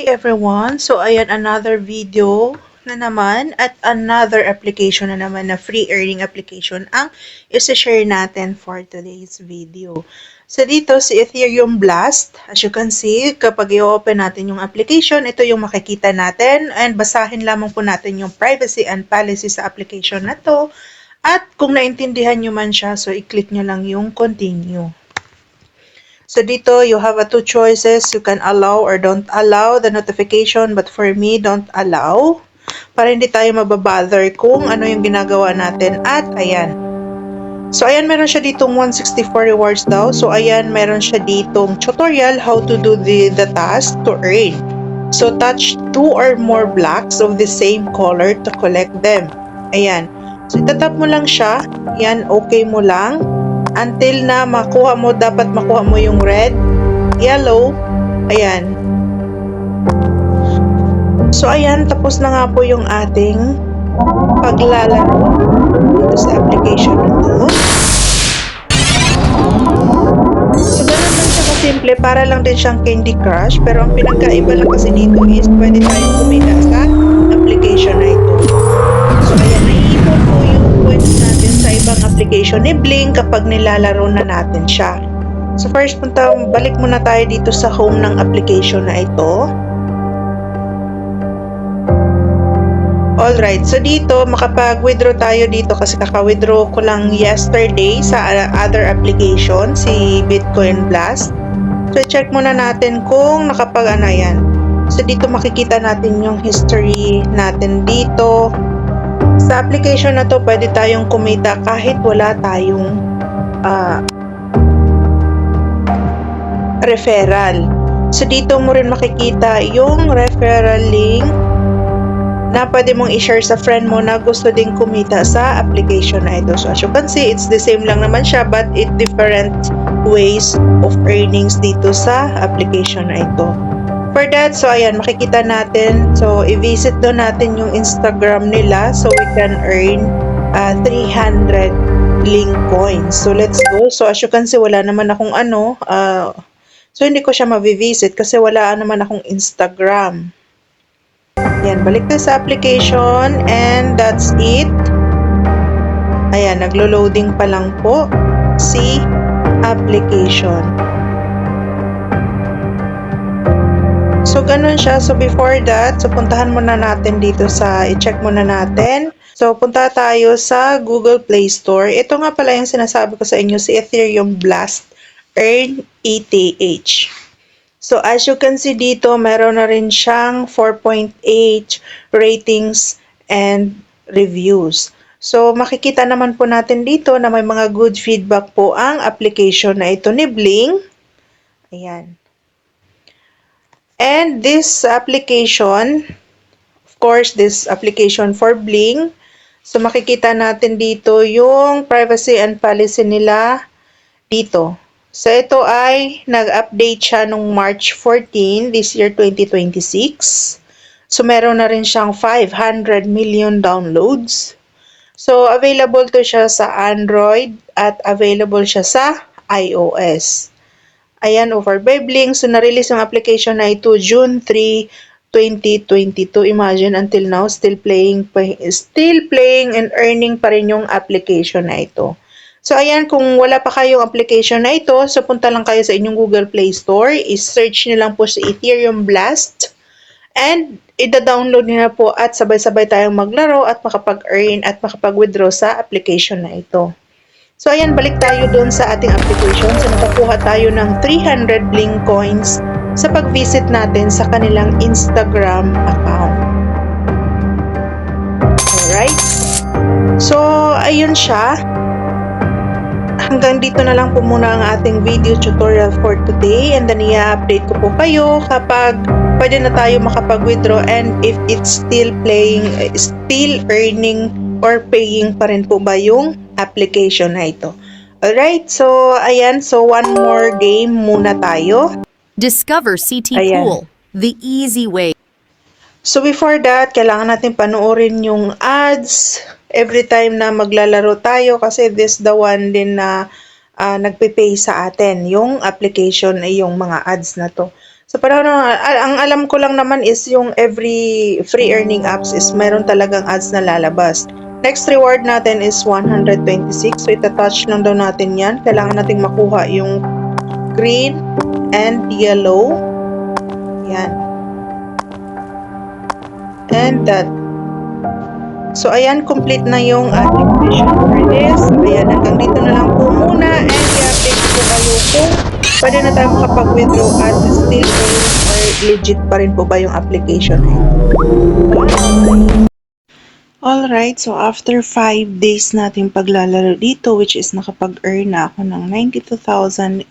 Hey everyone! So ayan, another video na naman at another application na naman na free earning application ang isi-share natin for today's video. So dito si Ethereum Blast, as you can see, kapag i-open natin yung application, ito yung makikita natin and basahin lamang po natin yung privacy and policy sa application na to. At kung naintindihan nyo man siya, so i-click nyo lang yung continue. So dito, you have two choices. You can allow or don't allow the notification. But for me, don't allow. Para hindi tayo mababother kung ano yung ginagawa natin. At ayan. So ayan, meron siya ditong 164 rewards daw. So ayan, meron siya ditong tutorial how to do the task to earn. So touch 2 or more blocks of the same color to collect them. Ayan. So itatap mo lang siya. Ayan, okay mo lang. Until na makuha mo, dapat makuha mo yung red, yellow, ayan. So ayan, tapos na nga po yung ating paglalaro dito sa application na to. So ganun lang siya kasimple, para lang din siyang Candy Crush, pero ang pinagkaiba lang kasi dito is pwede tayong kumita sa application na ito. So ayan, naiipon po yung points natin sa ibang application ni Bling kapag nilalaro na natin siya. So first, balik muna tayo dito sa home ng application na ito. Alright, so dito makapag-withdraw tayo dito kasi kaka-withdraw ko lang yesterday sa other application, si Bitcoin Blast. So check muna natin kung nakapag-ano yan. So dito makikita natin yung history natin dito. Sa application na to, pwede tayong kumita kahit wala tayong referral. So dito mo rin makikita yung referral link na pwede mong i-share sa friend mo na gusto ding kumita sa application na ito. So as you can see, it's the same lang naman siya but it different ways of earnings dito sa application na ito. For that, so ayan, makikita natin. So, i-visit doon natin yung Instagram nila so we can earn 300 Bling coins. So, let's go. So, as you can see, wala naman akong so hindi ko siya ma-visit kasi wala naman akong Instagram. Ayan, balik tayo sa application and that's it. Ayan, naglo-loading pa lang po si application. So, ganun siya. So, before that, so puntahan muna natin dito sa, i-check muna natin. So, punta tayo sa Google Play Store. Ito nga pala yung sinasabi ko sa inyo, si Ethereum Blast Earn ETH. So, as you can see dito, meron na rin siyang 4.8 ratings and reviews. So, makikita naman po natin dito na may mga good feedback po ang application na ito ni Bling. Ayan. And this application, of course, this application for Bling. So, makikita natin dito yung privacy and policy nila dito. So, ito ay nag-update siya nung March 14 this year 2026. So, meron na rin siyang 500 million downloads. So, available to siya sa Android at available siya sa iOS. Ayan, over by Bling. So, na-release yung application na ito June 3, 2022. Imagine, until now, still playing and earning pa rin yung application na ito. So, ayan, kung wala pa kayong application na ito, so punta lang kayo sa inyong Google Play Store. I-search nyo lang po si Ethereum Blast. And, ida-download nyo na po at sabay-sabay tayong maglaro at makapag-earn at makapag-withdraw sa application na ito. So, ayan, balik tayo doon sa ating application. So, nakakuha tayo ng 300 Bling coins sa pag-visit natin sa kanilang Instagram account. Alright? So, ayun siya. Hanggang dito na lang po muna ang ating video tutorial for today. And then, i-update ko po kayo kapag pwede na tayo makapag-withdraw and if it's still earning or paying pa rin po ba yung application na ito. Alright, so ayan, so one more game muna tayo. Discover CT Pool, the easy way. So before that, kailangan natin panoorin yung ads every time na maglalaro tayo kasi this the one din na nagpe-pay sa atin, yung application ay yung mga ads na to. Sa panahon ng, ang alam ko lang naman is yung every free earning apps is meron talagang ads na lalabas. Next reward natin is 126. So, itatouch lang daw natin yan. Kailangan nating makuha yung green and yellow. Yan. And that. So, ayan, complete na yung ating mission for this. Ayan, hanggang dito na lang po muna. And i-update ko kayo kung pwede na tayo makapag-withdraw at still or legit pa rin po ba yung application. Alright, so after 5 days nating paglalaro dito, which is nakapag-earn na ako ng 92,082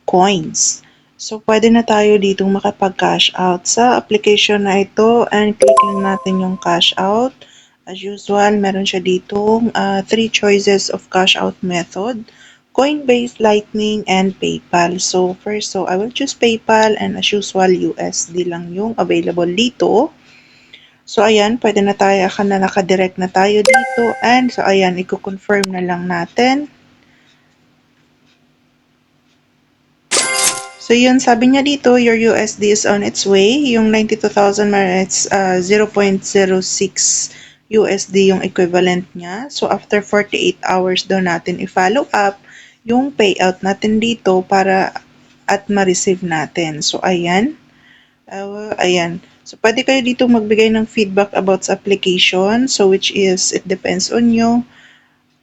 coins. So, pwede na tayo ditong makapag-cash out sa application na ito and click lang natin yung cash out. As usual, meron siya ditong 3 choices of cash out method: Coinbase, Lightning, and PayPal. So, first, I will choose PayPal and as usual, USD lang yung available dito. So, ayan, pwede na tayo, nakadirect na tayo dito. And, so, ayan, i-confirm na lang natin. So, yun, sabi niya dito, your USD is on its way. Yung 92,000, it's 0.06 USD yung equivalent niya. So, after 48 hours daw natin i-follow up yung payout natin dito para at ma-receive natin. So, ayan. Ayan. So, pwede kayo dito magbigay ng feedback about sa application. So, which is, it depends on you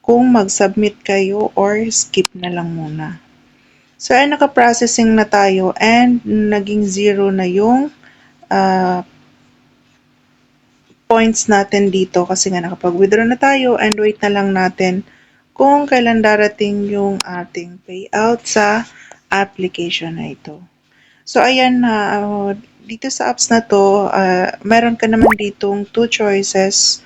kung mag-submit kayo or skip na lang muna. So, ay naka-processing na tayo and naging 0 na yung points natin dito kasi nga nakapag-withdraw na tayo and wait na lang natin kung kailan darating yung ating payout sa application na ito. So, ayan na, dito sa apps na to, meron ka naman ditong 2 choices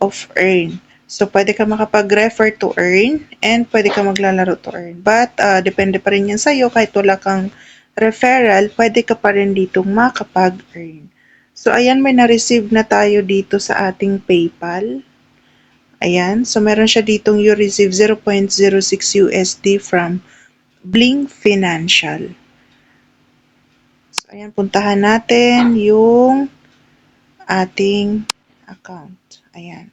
of earn. So, pwede ka makapag-refer to earn and pwede ka maglalaro to earn. But, depende pa rin yan sa'yo. Kahit wala kang referral, pwede ka pa rin ditong makapag-earn. So, ayan, may na-receive na tayo dito sa ating PayPal. Ayan. So, meron siya ditong you receive 0.06 USD from Bling Financial. So, ayan, puntahan natin yung ating account. Ayan.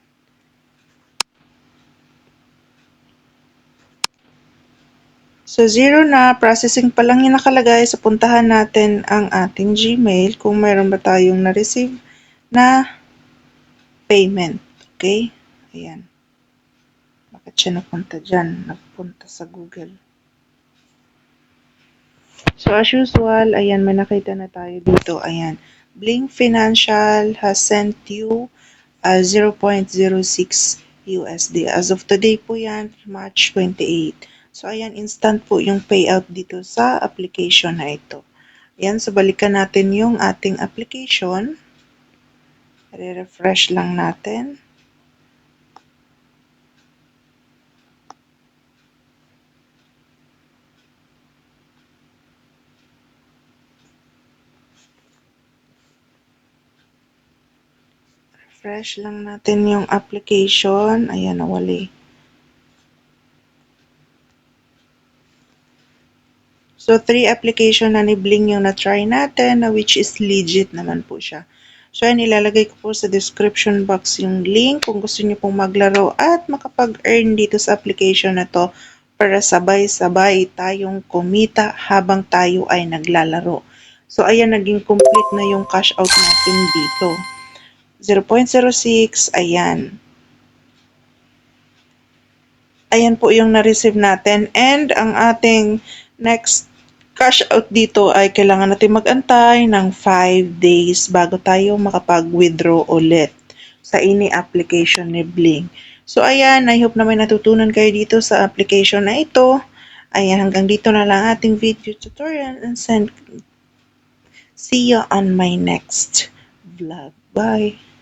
So, 0 na, processing pa lang yung nakalagay. So, puntahan natin ang ating Gmail kung mayroon ba tayong na-receive na payment. Okay? Ayan. Bakit siya napunta dyan? Napunta sa Google. So, as usual, ayan, may nakita na tayo dito. Ayan. Bling Financial has sent you 0.06 USD. As of today po yan, March 28. So, ayan, instant po yung payout dito sa application na ito. Ayan, so balikan natin yung ating application. Re-refresh lang natin. Refresh lang natin yung application. Ayan, nawali. So, 3 application na ni Bling yung na-try natin, which is legit naman po siya. So, yan, ilalagay ko po sa description box yung link kung gusto niyo pong maglaro at makapag-earn dito sa application na to para sabay-sabay tayong kumita habang tayo ay naglalaro. So, ayan, naging complete na yung cash out natin dito. 0.06, ayan. Ayan po yung na-receive natin and ang ating next cash out dito ay kailangan natin mag-antay ng 5 days bago tayo makapag-withdraw ulit sa ini application ni Bling. So, ayan, I hope na may natutunan kayo dito sa application na ito. Ayan, hanggang dito na lang ating video tutorial and see you on my next vlog. Bye!